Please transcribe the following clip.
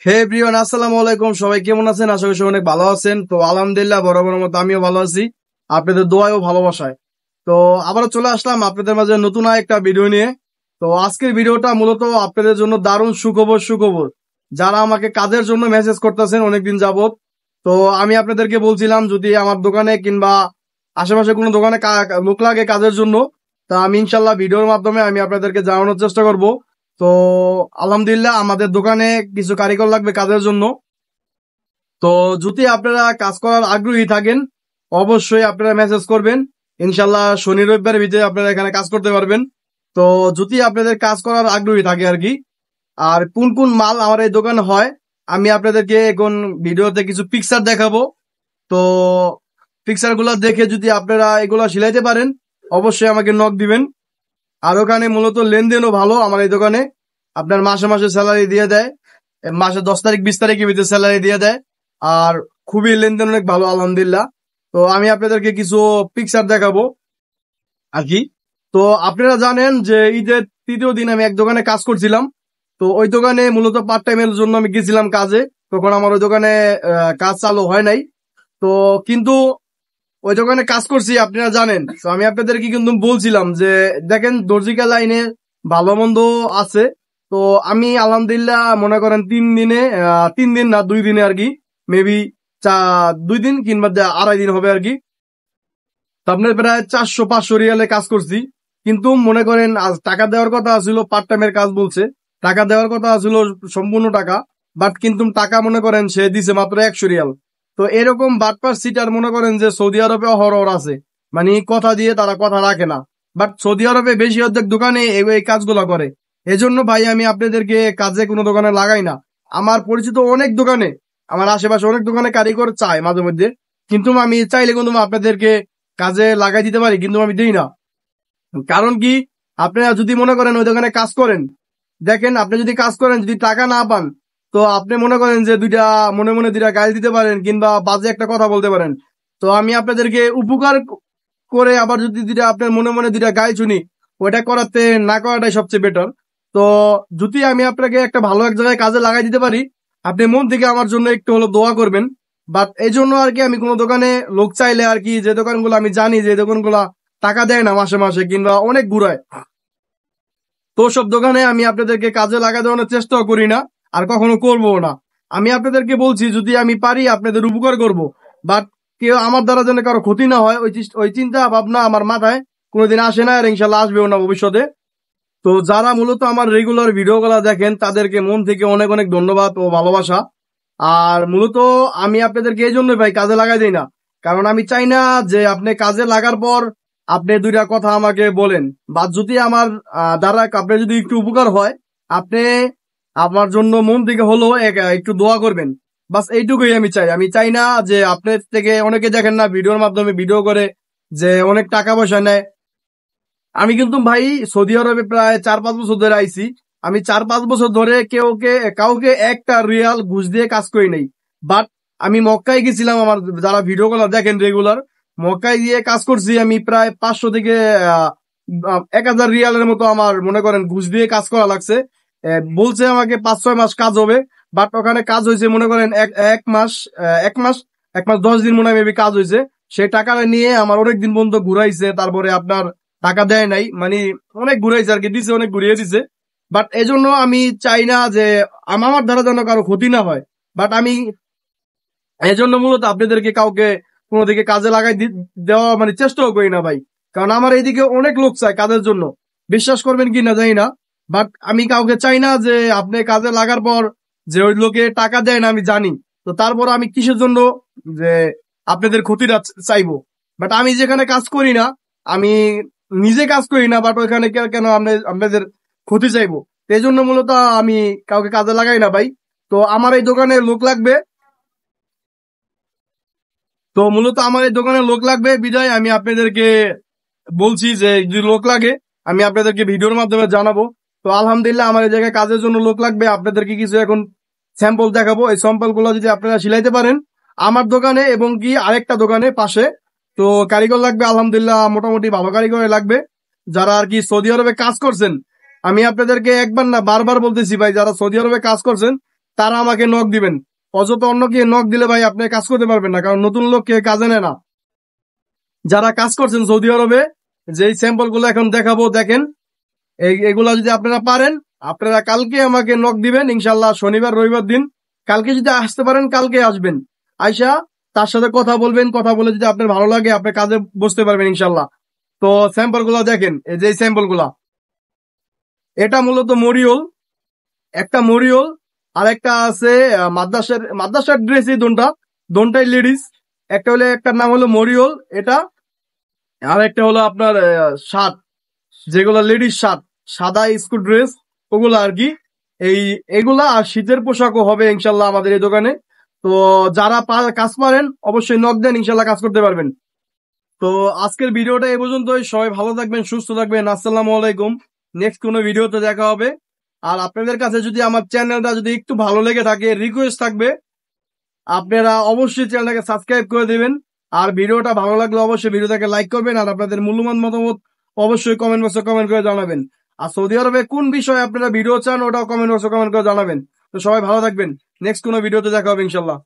হে প্রিয়ন, আসসালামু আলাইকুম। সবাই কেমন আছেন? আশা করি সবাই অনেক ভালো আছেন। তো আলহামদুলিল্লাহ, বরাবর মতো আমিও ভালো আছি, আপনাদের দোয়ায় ও ভালোবাসায়। তো আবারও চলে আসলাম আপনাদের মাঝে নতুন একটা ভিডিও নিয়ে। তো আজকের ভিডিওটা মূলত আপনাদের জন্য দারুণ সুখবর। যারা আমাকে কাজের জন্য মেসেজ করতেছেন অনেকদিন যাবত, তো আমি আপনাদেরকে বলছিলাম যদি আমার দোকানে কিংবা আশেপাশে কোনো দোকানে লোক লাগে কাজের জন্য, তা আমি ইনশাল্লাহ ভিডিওর মাধ্যমে আমি আপনাদেরকে জানানোর চেষ্টা করব। তো আলহামদুলিল্লাহ, আমাদের দোকানে কিছু কারিগর লাগবে কাজের জন্য। তো যদি আপনারা কাজ করার আগ্রহী থাকেন, অবশ্যই আপনারা মেসেজ করবেন। ইনশাল্লাহ শনি রবিবারের ভিতরে আপনারা এখানে কাজ করতে পারবেন। তো যদি আপনাদের কাজ করার আগ্রহী থাকে আর কি, আর কোন কোন মাল আমার এই দোকানে হয়, আমি আপনাদেরকে এখন ভিডিওতে কিছু পিকচার দেখাবো। তো পিকচার গুলা দেখে যদি আপনারা এগুলা সিলাইতে পারেন, অবশ্যই আমাকে নক দিবেন। আর ওখানে মূলত লেনদেনও ভালো আমার এই দোকানে। আপনার মাসে মাসে স্যালারি দিয়ে দেয়, মাসে 10 তারিখ 20 তারিখের ভিতরে স্যালারি দিয়ে দেয়। আর খুবই লেনদেন অনেক ভালো আলহামদুলিল্লাহ। তো আমি আপনাদেরকে কিছু পিকচার দেখাবো আর কি। তো আপনারা জানেন যে ঈদের তৃতীয় দিন আমি এক দোকানে কাজ করছিলাম। তো ওই দোকানে মূলত পার্ট টাইমের জন্য আমি গেছিলাম কাজে। তখন আমার ওই দোকানে কাজ চালু হয় নাই। তো কিন্তু ওই দোকানে কাজ করছি, আপনারা জানেন। তো আমি আপনাদেরকে কিন্তু বলছিলাম যে দেখেন, দর্জিকা লাইনে ভালো মন্দ আছে। তো আমি আলহামদুলিল্লাহ মনে করেন 3 দিনে, 3 দিন না 2 দিনে আর কি, মেবি 2 দিন কিংবা 2.5 দিন হবে আর কি। তো আপনার প্রায় 400-500 রিয়ালে কাজ করছি। কিন্তু মনে করেন আজ টাকা দেওয়ার কথা ছিল, পার্ট টাইমের কাজ বলছে, টাকা দেওয়ার কথা ছিল সম্পূর্ণ টাকা, বাট কিন্তু টাকা মনে করেন সে দিছে মাত্র 100 রিয়াল। তো এরকম বাটপার সিটার মনে করেন যে সৌদি আরবে অহরহ আছে, মানে কথা দিয়ে তারা কথা রাখে না। বাট সৌদি আরবে বেশি অর্ধেক দোকানে এই কাজগুলো করে। এজন্য ভাই আমি আপনাদেরকে কাজে কোনো দোকানে লাগাই না। আমার পরিচিত অনেক দোকানে, আমার আশেপাশে অনেক দোকানে কারিগর চায় মাঝে মধ্যে, কিন্তু আমি চাইলে কিন্তু আপনাদেরকে কাজে লাগাই দিতে পারি, কিন্তু আমি দিই না। কারণ কি, আপনারা যদি মনে করেন ওই দোকানে কাজ করেন, দেখেন আপনি যদি কাজ করেন যদি টাকা না পান, তো আপনি মনে করেন যে মনে মনে দুইটা গালি দিতে পারেন কিংবা বাজে একটা কথা বলতে পারেন। তো আমি আপনাদেরকে উপকার করে আবার যদি আপনার মনে মনে দুইটা গালি শুনি, ওইটা করাতে না করাটাই সবচেয়ে বেটার। তো যদি আমি আপনাকে একটা ভালো এক জায়গায় কাজে লাগাই দিতে পারি, আপনি মন থেকে আমার জন্য একটু হলো দোয়া করবেন। বাট এই জন্য আর কি আমি কোনো দোকানে লোক চাইলে আর কি, যে দোকানগুলো আমি জানি যে দোকানগুলা টাকা দেয় না মাসে মাসে কিংবা অনেক ঘুরায়, তো সব দোকানে আমি আপনাদেরকে কাজে লাগা দেওয়ানোর চেষ্টাও করি না, আর কখনো করবো না। আমি আপনাদেরকে বলছি যদি আমি পারি আপনাদের উপকার করব। বাট কেউ আমার দ্বারা যেন কারো ক্ষতি না হয়, ওই চিন্তা ভাবনা আমার মাথায় কোনোদিন আসে না, আর ইনশাল্লাহ আসবেও না ভবিষ্যতে। তো যারা মূলত আমার রেগুলার ভিডিও গুলা দেখেন, তাদেরকে মন থেকে অনেক অনেক ধন্যবাদ ও ভালোবাসা। আর মূলত আমি আপনাদেরকে এই জন্যই ভাই কাজে লাগাই দিই না, কারণ আমি চাই না যে আপনি কাজে লাগার পর আপনি দুইটা কথা আমাকে বলেন, বা যদি আমার দ্বারা আপনার যদি একটু উপকার হয়, আপনি আমার জন্য মন থেকে হলো একটু দোয়া করবেন। বাস এইটুকুই আমি চাই। আমি চাই না যে আপনার থেকে, অনেকে দেখেন না ভিডিওর মাধ্যমে ভিডিও করে যে অনেক টাকা পয়সা নেয়। আমি কিন্তু ভাই সৌদি আরবে প্রায় 4-5 বছর ধরে আইছি। আমি 4-5 বছর ধরে কাউকে একটা রিয়াল ঘুষ দিয়ে কাজ করি নাই। বাট আমি মক্কায় গেছিলাম, আমার যারা ভিডিও গুলো দেখেন রেগুলার, মক্কায় গিয়ে কাজ করছি আমি প্রায় 500 থেকে 1000 রিয়ালের মতো আমার মনে করেন ঘুষ দিয়ে কাজ করা লাগছে। বলছে আমাকে 5-6 মাস কাজ হবে, বাট ওখানে কাজ হয়েছে মনে করেন এক মাস, 1 মাস 10 দিন মনে হয় মেবি কাজ হয়েছে। সেই টাকাটা নিয়ে আমার অনেক দিন পর্যন্ত ঘুরাইছে, তারপরে আপনার টাকা দেয় নাই, মানে অনেক ঘুরাইছে আর কি, দিছে অনেক ঘুরিয়ে দিছে। বাট এজন্য আমি চাই না যে আমার দ্বারা যেন কারো ক্ষতি না হয়। বাট আমি এজন্য মূলত আপনাদেরকে কাউকে কোনো দিকে কাজে লাগাই দেওয়া মানে চেষ্টাও করি না ভাই। কারণ আমার এইদিকে অনেক লোক চায় কাজের জন্য, বিশ্বাস করবেন কি না জানি না। বাট আমি কাউকে চাই না যে আপনি কাজে লাগার পর যে ওই লোকে টাকা দেয় না আমি জানি, তো তারপর আমি কিসের জন্য যে আপনাদের ক্ষতিটা চাইবো। বাট আমি যেখানে কাজ করি না, আমি নিজে কাজ করি না, বাট ওইখানে কেন আপনাদের ক্ষতি চাইবো? এই জন্য মূলত আমি কাউকে কাজে লাগাই না ভাই। তো আমার এই দোকানে লোক লাগবে, তো মূলত আমার এই দোকানে লোক লাগবে বিদায় আমি আপনাদেরকে বলছি যে যদি লোক লাগে আমি আপনাদেরকে ভিডিওর মাধ্যমে জানাবো। তো আলহামদুলিল্লাহ আমার এই জায়গায় কাজের জন্য লোক লাগবে, আপনাদেরকে কিছু এখন স্যাম্পল দেখাবো। এই স্যাম্পল গুলো যদি আপনারা সিলাইতে পারেন আমার দোকানে এবং কি আরেকটা দোকানে পাশে, তো কারিগর লাগবে আলহামদুলিল্লাহ, মোটামুটি ভালো কারিগর লাগবে যারা আর কি সৌদি আরবে কাজ করছেন। আমি আপনাদেরকে একবার না বারবার বলতেছি ভাই, যারা সৌদি আরবে কাজ করছেন তারা আমাকে নক দিবেন। অযথা অন্যকে নক দিলে ভাই আপনি কাজ করতে পারবেন না, কারণ নতুন লোককে কাজে নেয় না। যারা কাজ করছেন সৌদি আরবে, যেই স্যাম্পল গুলো এখন দেখাবো দেখেন, এগুলা যদি আপনারা পারেন, আপনারা কালকে আমাকে নক দিবেন ইনশাল্লাহ, শনিবার রবিবার দিন। কালকে যদি আসতে পারেন কালকে আসবেন, আইসা তার সাথে কথা বলবেন, কথা বলে যদি আপনার ভালো লাগে আপনি কাজে বসতে পারবেন ইনশাল্লাহ। তো স্যাম্পল গুলা দেখেন, এই যে স্যাম্পল গুলা, এটা মূলত মরিয়ল, একটা মরিয়ল, আর একটা আছে মাদ্রাসার ড্রেস, এই দোনটাই লেডিস। একটা হলো, একটার নাম হলো মরিয়ল এটা, আর একটা হলো আপনার শার্ট, যেগুলো লেডিস শার্ট, সাদা স্কুল ড্রেস, ওগুলা আর কি। এই এগুলা আর শীতের পোশাকও হবে ইনশাল্লাহ আমাদের এই দোকানে। তো যারা কাজ পারেন অবশ্যই নক দেন, ইনশাল্লাহ কাজ করতে পারবেন। তো আজকের ভিডিওটা এই পর্যন্তই। সবাই ভালো থাকবেন, সুস্থ থাকবেন। আসসালামু আলাইকুম। নেক্সট কোনো ভিডিওতে দেখা হবে। আর আপনাদের কাছে যদি আমার চ্যানেলটা যদি একটু ভালো লেগে থাকে, রিকোয়েস্ট থাকবে আপনারা অবশ্যই চ্যানেলটাকে সাবস্ক্রাইব করে দিবেন। আর ভিডিওটা ভালো লাগলে অবশ্যই ভিডিওটাকে লাইক করবেন, আর আপনাদের মূল্যবান মতামত অবশ্যই কমেন্ট বক্সে কমেন্ট করে জানাবেন। আর সৌদি আরবে কোন বিষয়ে আপনারা ভিডিও চান ওটাও কমেন্ট বক্সে কমেন্ট করে জানাবেন। তো সবাই ভালো থাকবেন, নেক্সট কোনো ভিডিওতে দেখা হবে ইনশাল্লাহ।